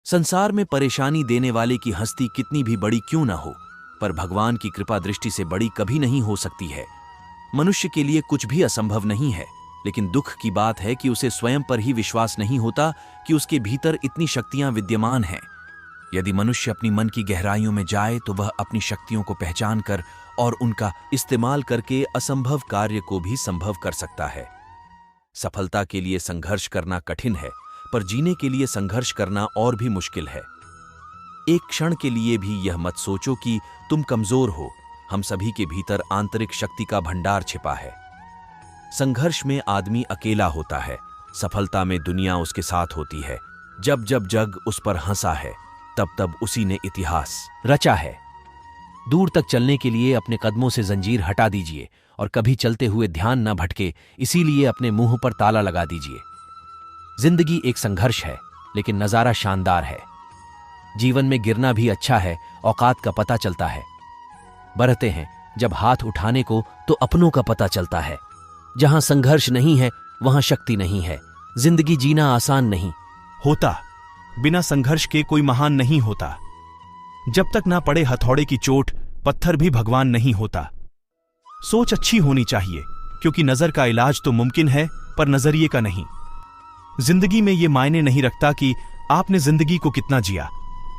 संसार में परेशानी देने वाले की हस्ती कितनी भी बड़ी क्यों न हो, पर भगवान की कृपा दृष्टि से बड़ी कभी नहीं हो सकती है। मनुष्य के लिए कुछ भी असंभव नहीं है, लेकिन दुख की बात है कि उसे स्वयं पर ही विश्वास नहीं होता कि उसके भीतर इतनी शक्तियां विद्यमान हैं। यदि मनुष्य अपनी मन की गहराइयों में जाए तो वह अपनी शक्तियों को पहचान कर और उनका इस्तेमाल करके असंभव कार्य को भी संभव कर सकता है। सफलता के लिए संघर्ष करना कठिन है, पर जीने के लिए संघर्ष करना और भी मुश्किल है। एक क्षण के लिए भी यह मत सोचो कि तुम कमजोर हो। हम सभी के भीतर आंतरिक शक्ति का भंडार छिपा है। संघर्ष में आदमी अकेला होता है, सफलता में दुनिया उसके साथ होती है। जब जब जग उस पर हंसा है, तब तब उसी ने इतिहास रचा है। दूर तक चलने के लिए अपने कदमों से जंजीर हटा दीजिए और कभी चलते हुए ध्यान न भटके, इसीलिए अपने मुंह पर ताला लगा दीजिए। जिंदगी एक संघर्ष है, लेकिन नजारा शानदार है। जीवन में गिरना भी अच्छा है, औकात का पता चलता है। बरहते हैं जब हाथ उठाने को तो अपनों का पता चलता है। जहां संघर्ष नहीं है वहां शक्ति नहीं है। जिंदगी जीना आसान नहीं होता, बिना संघर्ष के कोई महान नहीं होता। जब तक ना पड़े हथौड़े की चोट, पत्थर भी भगवान नहीं होता। सोच अच्छी होनी चाहिए, क्योंकि नजर का इलाज तो मुमकिन है, पर नजरिए का नहीं। जिंदगी में यह मायने नहीं रखता कि आपने जिंदगी को कितना जिया,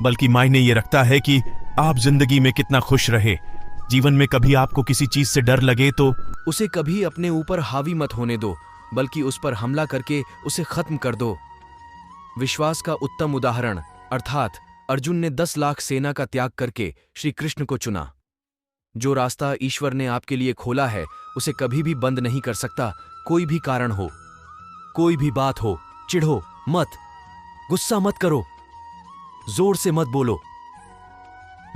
बल्कि मायने यह रखता है कि आप जिंदगी में कितना खुश रहे। जीवन में कभी आपको किसी चीज से डर लगे तो उसे कभी अपने ऊपर हावी मत होने दो, बल्कि उस पर हमला करके उसे खत्म कर दो। विश्वास का उत्तम उदाहरण अर्थात अर्जुन ने 10 लाख सेना का त्याग करके श्री कृष्ण को चुना। जो रास्ता ईश्वर ने आपके लिए खोला है उसे कभी भी बंद नहीं कर सकता। कोई भी कारण हो, कोई भी बात हो, चिढ़ो मत, गुस्सा मत करो, जोर से मत बोलो,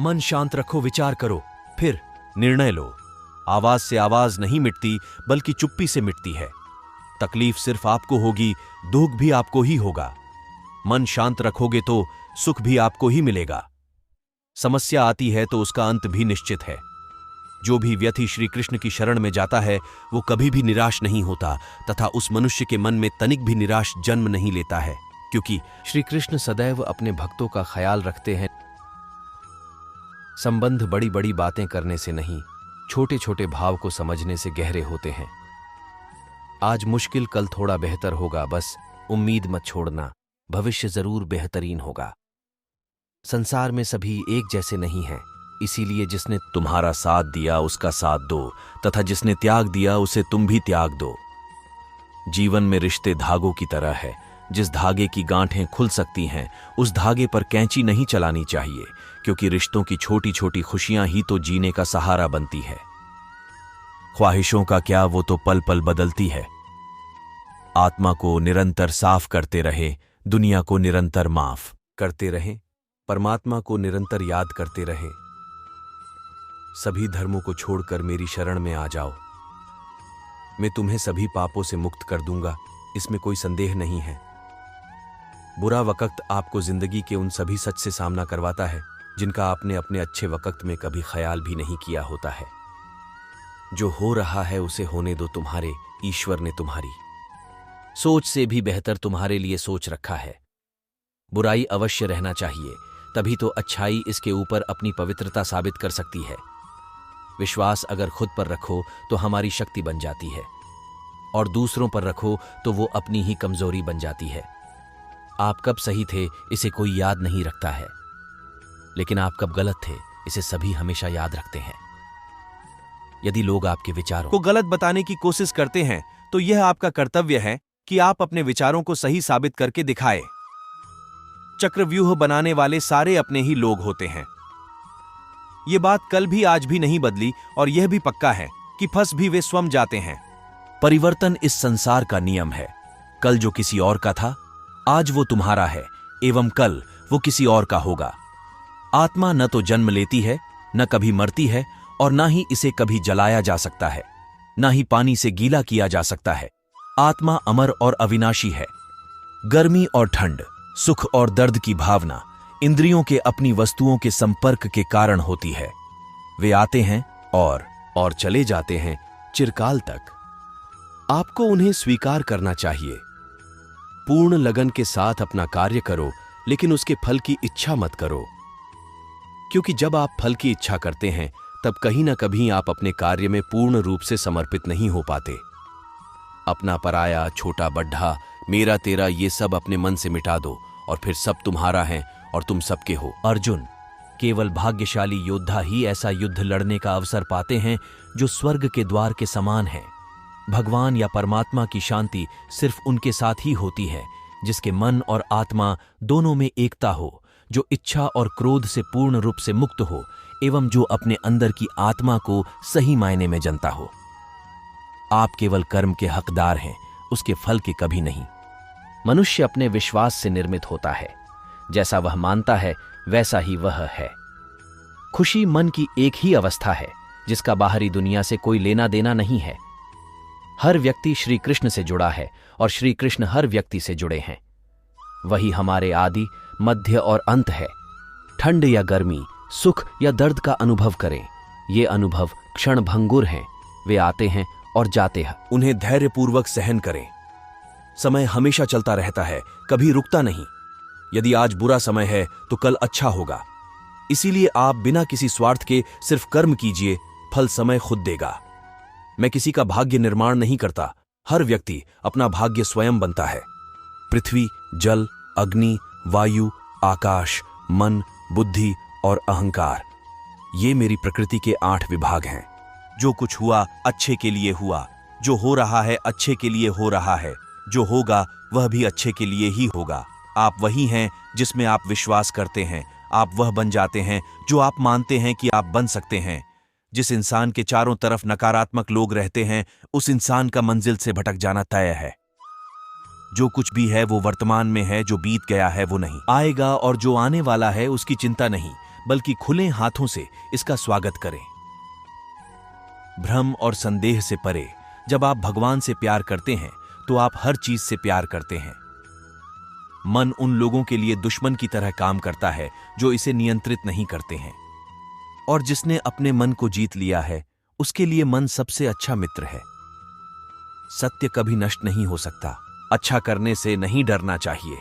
मन शांत रखो, विचार करो, फिर निर्णय लो। आवाज से आवाज नहीं मिटती, बल्कि चुप्पी से मिटती है। तकलीफ सिर्फ आपको होगी, दुख भी आपको ही होगा। मन शांत रखोगे तो सुख भी आपको ही मिलेगा। समस्या आती है तो उसका अंत भी निश्चित है। जो भी व्यक्ति श्री कृष्ण की शरण में जाता है वो कभी भी निराश नहीं होता, तथा उस मनुष्य के मन में तनिक भी निराश जन्म नहीं लेता है, क्योंकि श्री कृष्ण सदैव अपने भक्तों का ख्याल रखते हैं। संबंध बड़ी बड़ी बातें करने से नहीं, छोटे छोटे भाव को समझने से गहरे होते हैं। आज मुश्किल, कल थोड़ा बेहतर होगा। बस उम्मीद मत छोड़ना, भविष्य जरूर बेहतरीन होगा। संसार में सभी एक जैसे नहीं हैं, इसीलिए जिसने तुम्हारा साथ दिया उसका साथ दो, तथा जिसने त्याग दिया उसे तुम भी त्याग दो। जीवन में रिश्ते धागों की तरह है। जिस धागे की गांठें खुल सकती हैं, उस धागे पर कैंची नहीं चलानी चाहिए, क्योंकि रिश्तों की छोटी छोटी खुशियां ही तो जीने का सहारा बनती है। ख्वाहिशों का क्या, वो तो पल पल बदलती है। आत्मा को निरंतर साफ करते रहे, दुनिया को निरंतर माफ करते रहें, परमात्मा को निरंतर याद करते रहें। सभी धर्मों को छोड़कर मेरी शरण में आ जाओ, मैं तुम्हें सभी पापों से मुक्त कर दूंगा, इसमें कोई संदेह नहीं है। बुरा वक्त आपको जिंदगी के उन सभी सच से सामना करवाता है जिनका आपने अपने अच्छे वक्त में कभी ख्याल भी नहीं किया होता है। जो हो रहा है उसे होने दो, तुम्हारे ईश्वर ने तुम्हारी सोच से भी बेहतर तुम्हारे लिए सोच रखा है। बुराई अवश्य रहना चाहिए, तभी तो अच्छाई इसके ऊपर अपनी पवित्रता साबित कर सकती है। विश्वास अगर खुद पर रखो तो हमारी शक्ति बन जाती है, और दूसरों पर रखो तो वो अपनी ही कमजोरी बन जाती है। आप कब सही थे इसे कोई याद नहीं रखता है, लेकिन आप कब गलत थे इसे सभी हमेशा याद रखते हैं। यदि लोग आपके विचारों को गलत बताने की कोशिश करते हैं तो यह आपका कर्तव्य है कि आप अपने विचारों को सही साबित करके दिखाएं। चक्रव्यूह बनाने वाले सारे अपने ही लोग होते हैं। यह बात कल भी आज भी नहीं बदली, और यह भी पक्का है कि फंस भी वे स्वयं जाते हैं। परिवर्तन इस संसार का नियम है। कल जो किसी और का था, आज वो तुम्हारा है, एवं कल वो किसी और का होगा। आत्मा न तो जन्म लेती है, न कभी मरती है, और न ही इसे कभी जलाया जा सकता है, न ही पानी से गीला किया जा सकता है। आत्मा अमर और अविनाशी है। गर्मी और ठंड, सुख और दर्द की भावना इंद्रियों के अपनी वस्तुओं के संपर्क के कारण होती है। वे आते हैं और चले जाते हैं चिरकाल तक। आपको उन्हें स्वीकार करना चाहिए। पूर्ण लगन के साथ अपना कार्य करो, लेकिन उसके फल की इच्छा मत करो, क्योंकि जब आप फल की इच्छा करते हैं तब कहीं ना कहीं आप अपने कार्य में पूर्ण रूप से समर्पित नहीं हो पाते। अपना पराया, छोटा बड्ढा, मेरा तेरा ये सब अपने मन से मिटा दो और फिर सब तुम्हारा है और तुम सबके हो। अर्जुन, केवल भाग्यशाली योद्धा ही ऐसा युद्ध लड़ने का अवसर पाते हैं जो स्वर्ग के द्वार के समान है। भगवान या परमात्मा की शांति सिर्फ उनके साथ ही होती है जिसके मन और आत्मा दोनों में एकता हो, जो इच्छा और क्रोध से पूर्ण रूप से मुक्त हो एवं जो अपने अंदर की आत्मा को सही मायने में जानता हो। आप केवल कर्म के हकदार हैं, उसके फल के कभी नहीं। मनुष्य अपने विश्वास से निर्मित होता है, जैसा वह मानता है वैसा ही वह है। खुशी मन की एक ही अवस्था है जिसका बाहरी दुनिया से कोई लेना देना नहीं है। हर व्यक्ति श्री कृष्ण से जुड़ा है और श्री कृष्ण हर व्यक्ति से जुड़े हैं। वही हमारे आदि, मध्य और अंत है। ठंड या गर्मी, सुख या दर्द का अनुभव करें, ये अनुभव क्षण भंगुर हैं, वे आते हैं और जाते हैं। उन्हें धैर्यपूर्वक सहन करें। समय हमेशा चलता रहता है, कभी रुकता नहीं। यदि आज बुरा समय है तो कल अच्छा होगा। इसीलिए आप बिना किसी स्वार्थ के सिर्फ कर्म कीजिए, फल समय खुद देगा। मैं किसी का भाग्य निर्माण नहीं करता, हर व्यक्ति अपना भाग्य स्वयं बनता है। पृथ्वी, जल, अग्नि, वायु, आकाश, मन, बुद्धि और अहंकार, ये मेरी प्रकृति के 8 विभाग हैं। जो कुछ हुआ अच्छे के लिए हुआ, जो हो रहा है अच्छे के लिए हो रहा है, जो होगा वह भी अच्छे के लिए ही होगा। आप वही हैं जिसमें आप विश्वास करते हैं, आप वह बन जाते हैं जो आप मानते हैं कि आप बन सकते हैं। जिस इंसान के चारों तरफ नकारात्मक लोग रहते हैं, उस इंसान का मंजिल से भटक जाना तय है। जो कुछ भी है वो वर्तमान में है, जो बीत गया है वो नहीं आएगा, और जो आने वाला है उसकी चिंता नहीं, बल्कि खुले हाथों से इसका स्वागत करें। भ्रम और संदेह से परे जब आप भगवान से प्यार करते हैं तो आप हर चीज से प्यार करते हैं। मन उन लोगों के लिए दुश्मन की तरह काम करता है जो इसे नियंत्रित नहीं करते हैं, और जिसने अपने मन को जीत लिया है उसके लिए मन सबसे अच्छा मित्र है। सत्य कभी नष्ट नहीं हो सकता। अच्छा करने से नहीं डरना चाहिए।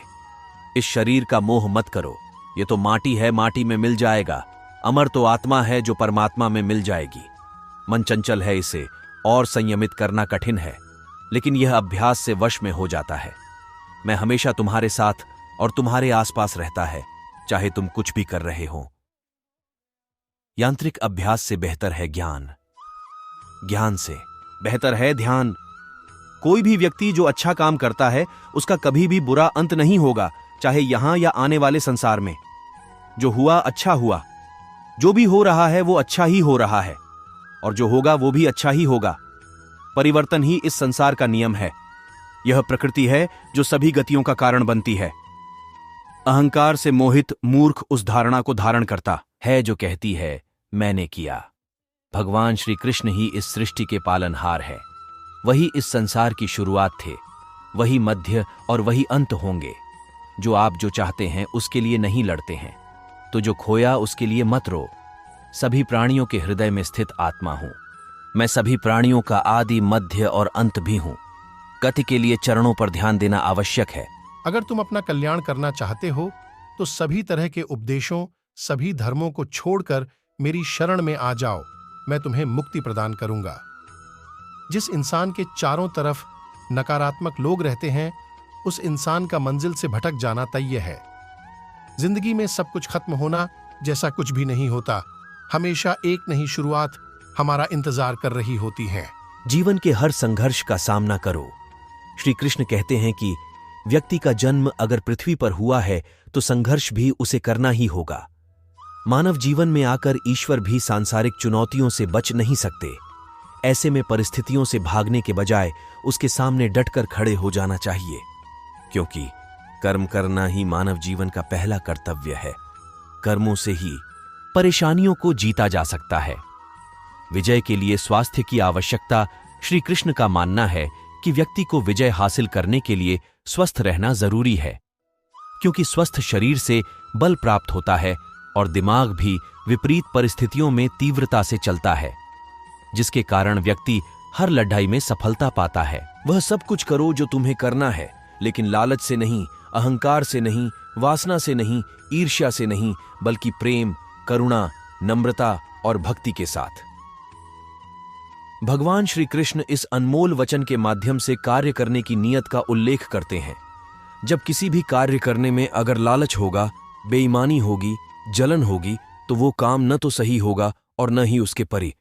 इस शरीर का मोह मत करो, ये तो माटी है, माटी में मिल जाएगा। अमर तो आत्मा है जो परमात्मा में मिल जाएगी। मन चंचल है, इसे और संयमित करना कठिन है, लेकिन यह अभ्यास से वश में हो जाता है। मैं हमेशा तुम्हारे साथ और तुम्हारे आसपास रहता है, चाहे तुम कुछ भी कर रहे हो। यांत्रिक अभ्यास से बेहतर है ज्ञान, ज्ञान से बेहतर है ध्यान। कोई भी व्यक्ति जो अच्छा काम करता है उसका कभी भी बुरा अंत नहीं होगा, चाहे यहां या आने वाले संसार में। जो हुआ अच्छा हुआ, जो भी हो रहा है वो अच्छा ही हो रहा है, और जो होगा वो भी अच्छा ही होगा। परिवर्तन ही इस संसार का नियम है। यह प्रकृति है जो सभी गतियों का कारण बनती है। अहंकार से मोहित मूर्ख उस धारणा को धारण करता है जो कहती है मैंने किया। भगवान श्री कृष्ण ही इस सृष्टि के पालनहार है। वही इस संसार की शुरुआत थे, वही मध्य और वही अंत होंगे। जो आप जो चाहते हैं उसके लिए नहीं लड़ते हैं, तो जो खोया उसके लिए मत रो। सभी प्राणियों के हृदय में स्थित आत्मा हूं। मैं सभी प्राणियों का आदि, मध्य और अंत भी हूं। गति के लिए चरणों पर ध्यान देना आवश्यक है। अगर तुम अपना कल्याण करना चाहते हो तो सभी तरह के उपदेशों, सभी धर्मों को छोड़कर मेरी शरण में आ जाओ, मैं तुम्हें मुक्ति प्रदान करूंगा। जिस इंसान के चारों तरफ नकारात्मक लोग रहते हैं, उस इंसान का मंजिल से भटक जाना तय है। जिंदगी में सब कुछ खत्म होना जैसा कुछ भी नहीं होता। हमेशा एक नई शुरुआत हमारा इंतजार कर रही होती है। जीवन के हर संघर्ष का सामना करो। श्री कृष्ण कहते हैं कि व्यक्ति का जन्म अगर पृथ्वी पर हुआ है तो संघर्ष भी उसे करना ही होगा। मानव जीवन में आकर ईश्वर भी सांसारिक चुनौतियों से बच नहीं सकते। ऐसे में परिस्थितियों से भागने के बजाय उसके सामने डटकर खड़े हो जाना चाहिए, क्योंकि कर्म करना ही मानव जीवन का पहला कर्तव्य है। कर्मों से ही परेशानियों को जीता जा सकता है। विजय के लिए स्वास्थ्य की आवश्यकता। श्री कृष्ण का मानना है कि व्यक्ति को विजय हासिल करने के लिए स्वस्थ रहना जरूरी है, क्योंकि स्वस्थ शरीर से बल प्राप्त होता है और दिमाग भी विपरीत परिस्थितियों में तीव्रता से चलता है, जिसके कारण व्यक्ति हर लड़ाई में सफलता पाता है। वह सब कुछ करो जो तुम्हें करना है, लेकिन लालच से नहीं, अहंकार से नहीं, वासना से नहीं, ईर्ष्या से नहीं, बल्कि प्रेम, करुणा, नम्रता और भक्ति के साथ। भगवान श्री कृष्ण इस अनमोल वचन के माध्यम से कार्य करने की नीयत का उल्लेख करते हैं। जब किसी भी कार्य करने में अगर लालच होगा, बेईमानी होगी, जलन होगी, तो वो काम न तो सही होगा और न ही उसके परि